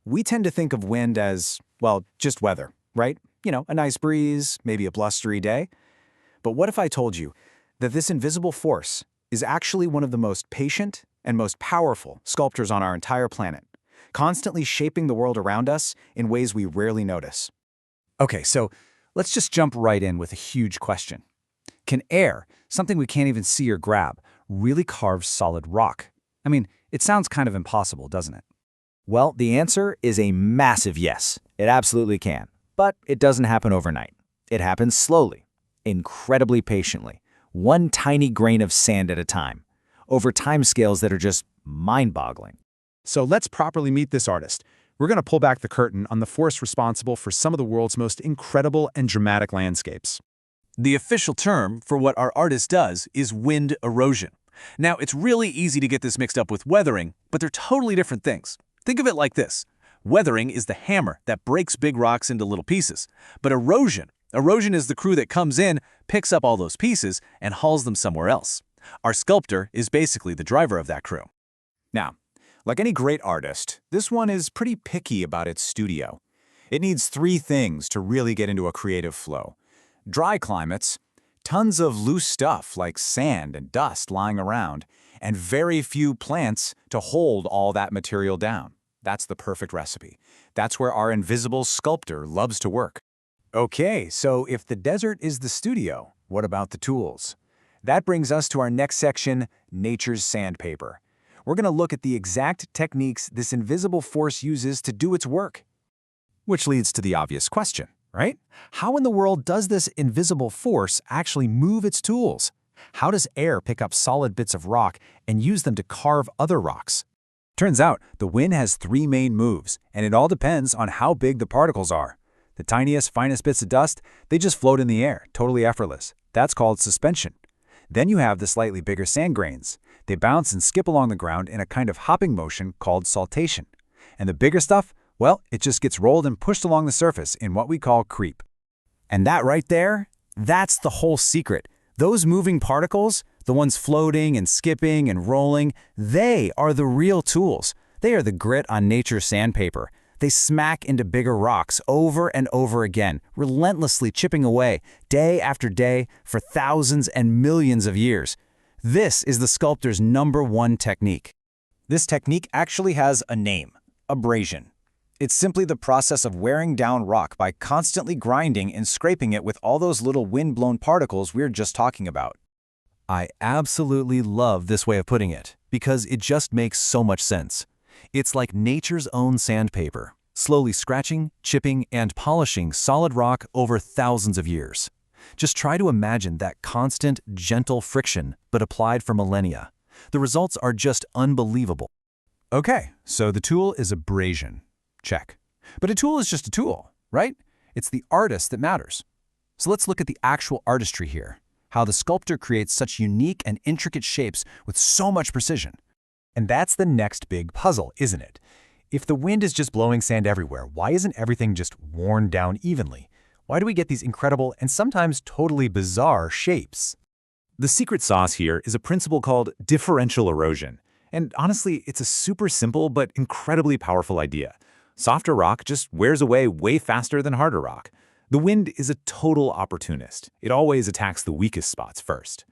We tend to think of wind as, well, just weather, right? A nice breeze, maybe a blustery day. But what if I told you that this invisible force is actually one of the most patient and most powerful sculptors on our entire planet, constantly shaping the world around us in ways we rarely notice? Okay, so let's just jump right in with a huge question. Can air, something we can't even see or grab, really carve solid rock? I mean, it sounds kind of impossible, doesn't it? Well, the answer is a massive yes. It absolutely can. But it doesn't happen overnight. It happens slowly, incredibly patiently, one tiny grain of sand at a time, over timescales that are just mind-boggling. So let's properly meet this artist. We're going to pull back the curtain on the force responsible for some of the world's most incredible and dramatic landscapes. The official term for what our artist does is wind erosion. Now, it's really easy to get this mixed up with weathering, but they're totally different things. Think of it like this. Weathering is the hammer that breaks big rocks into little pieces. But erosion is the crew that comes in, picks up all those pieces, and hauls them somewhere else. Our sculptor is basically the driver of that crew. Now, like any great artist, this one is pretty picky about its studio. It needs 3 things to really get into a creative flow: dry climates, tons of loose stuff like sand and dust lying around, and very few plants to hold all that material down. That's the perfect recipe. That's where our invisible sculptor loves to work. Okay, so if the desert is the studio, what about the tools? That brings us to our next section, nature's sandpaper. We're going to look at the exact techniques this invisible force uses to do its work. Which leads to the obvious question, right? How in the world does this invisible force actually move its tools? How does air pick up solid bits of rock and use them to carve other rocks? Turns out, the wind has 3 main moves, and it all depends on how big the particles are. The tiniest, finest bits of dust, they just float in the air, totally effortless. That's called suspension. Then you have the slightly bigger sand grains. They bounce and skip along the ground in a kind of hopping motion called saltation. And the bigger stuff, well, it just gets rolled and pushed along the surface in what we call creep. And that right there, that's the whole secret. Those moving particles, the ones floating and skipping and rolling, they are the real tools. They are the grit on nature's sandpaper. They smack into bigger rocks over and over again, relentlessly chipping away, day after day, for thousands and millions of years. This is the sculptor's #1 technique. This technique actually has a name: abrasion. It's simply the process of wearing down rock by constantly grinding and scraping it with all those little wind-blown particles we were just talking about. I absolutely love this way of putting it, because it just makes so much sense. It's like nature's own sandpaper, slowly scratching, chipping, and polishing solid rock over thousands of years. Just try to imagine that constant, gentle friction, but applied for millennia. The results are just unbelievable. Okay, so the tool is abrasion. Check. But a tool is just a tool, right? It's the artist that matters. So let's look at the actual artistry here, how the sculptor creates such unique and intricate shapes with so much precision. And that's the next big puzzle, isn't it? If the wind is just blowing sand everywhere, why isn't everything just worn down evenly? Why do we get these incredible and sometimes totally bizarre shapes? The secret sauce here is a principle called differential erosion. And honestly, it's a super simple but incredibly powerful idea. Softer rock just wears away way faster than harder rock. The wind is a total opportunist. It always attacks the weakest spots first.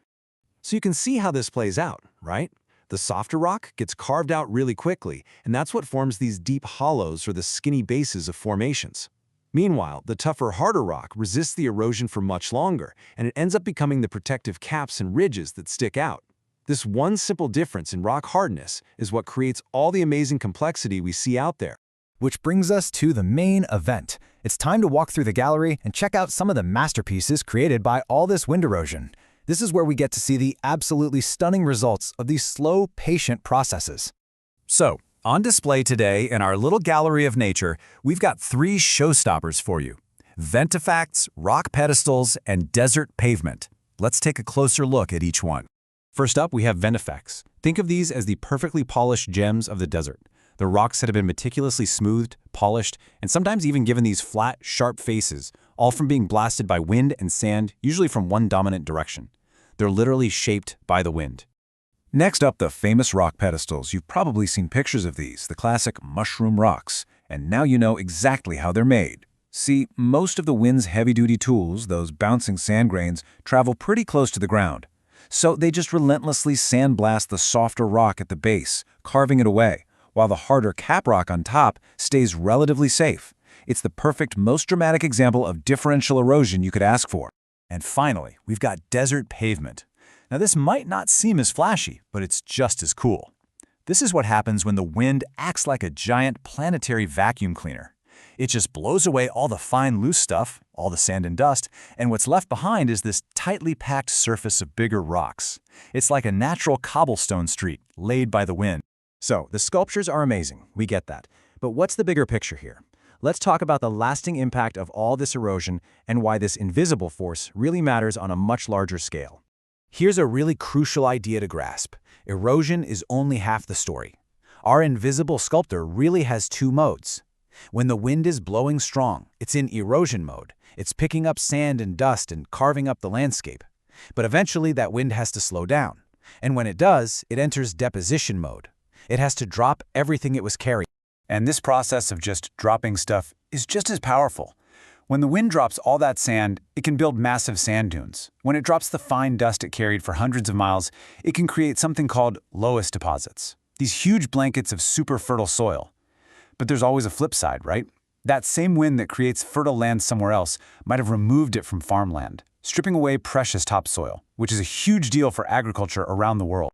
So you can see how this plays out, right? The softer rock gets carved out really quickly, and that's what forms these deep hollows or the skinny bases of formations. Meanwhile, the tougher, harder rock resists the erosion for much longer, and it ends up becoming the protective caps and ridges that stick out. This one simple difference in rock hardness is what creates all the amazing complexity we see out there. Which brings us to the main event. It's time to walk through the gallery and check out some of the masterpieces created by all this wind erosion. This is where we get to see the absolutely stunning results of these slow, patient processes. So, on display today in our little gallery of nature, we've got 3 showstoppers for you: ventifacts, rock pedestals, and desert pavement. Let's take a closer look at each one. First up, we have ventifacts. Think of these as the perfectly polished gems of the desert. The rocks that have been meticulously smoothed, polished, and sometimes even given these flat, sharp faces, all from being blasted by wind and sand, usually from one dominant direction. They're literally shaped by the wind. Next up, the famous rock pedestals. You've probably seen pictures of these, the classic mushroom rocks. And now you know exactly how they're made. See, most of the wind's heavy-duty tools, those bouncing sand grains, travel pretty close to the ground. So they just relentlessly sandblast the softer rock at the base, carving it away, while the harder cap rock on top stays relatively safe. It's the perfect, most dramatic example of differential erosion you could ask for. And finally, we've got desert pavement. Now this might not seem as flashy, but it's just as cool. This is what happens when the wind acts like a giant planetary vacuum cleaner. It just blows away all the fine loose stuff, all the sand and dust, and what's left behind is this tightly packed surface of bigger rocks. It's like a natural cobblestone street laid by the wind. So, the sculptures are amazing, we get that. But what's the bigger picture here? Let's talk about the lasting impact of all this erosion and why this invisible force really matters on a much larger scale. Here's a really crucial idea to grasp. Erosion is only half the story. Our invisible sculptor really has two modes. When the wind is blowing strong, it's in erosion mode. It's picking up sand and dust and carving up the landscape. But eventually that wind has to slow down. And when it does, it enters deposition mode. It has to drop everything it was carrying. And this process of just dropping stuff is just as powerful. When the wind drops all that sand, it can build massive sand dunes. When it drops the fine dust it carried for hundreds of miles, it can create something called loess deposits. These huge blankets of super fertile soil. But there's always a flip side, right? That same wind that creates fertile land somewhere else might have removed it from farmland, stripping away precious topsoil, which is a huge deal for agriculture around the world.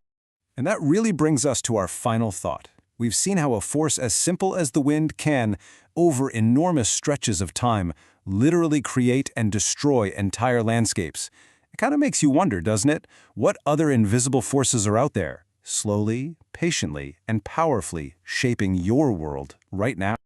And that really brings us to our final thought. We've seen how a force as simple as the wind can, over enormous stretches of time, literally create and destroy entire landscapes. It kind of makes you wonder, doesn't it? What other invisible forces are out there, slowly, patiently, and powerfully shaping your world right now?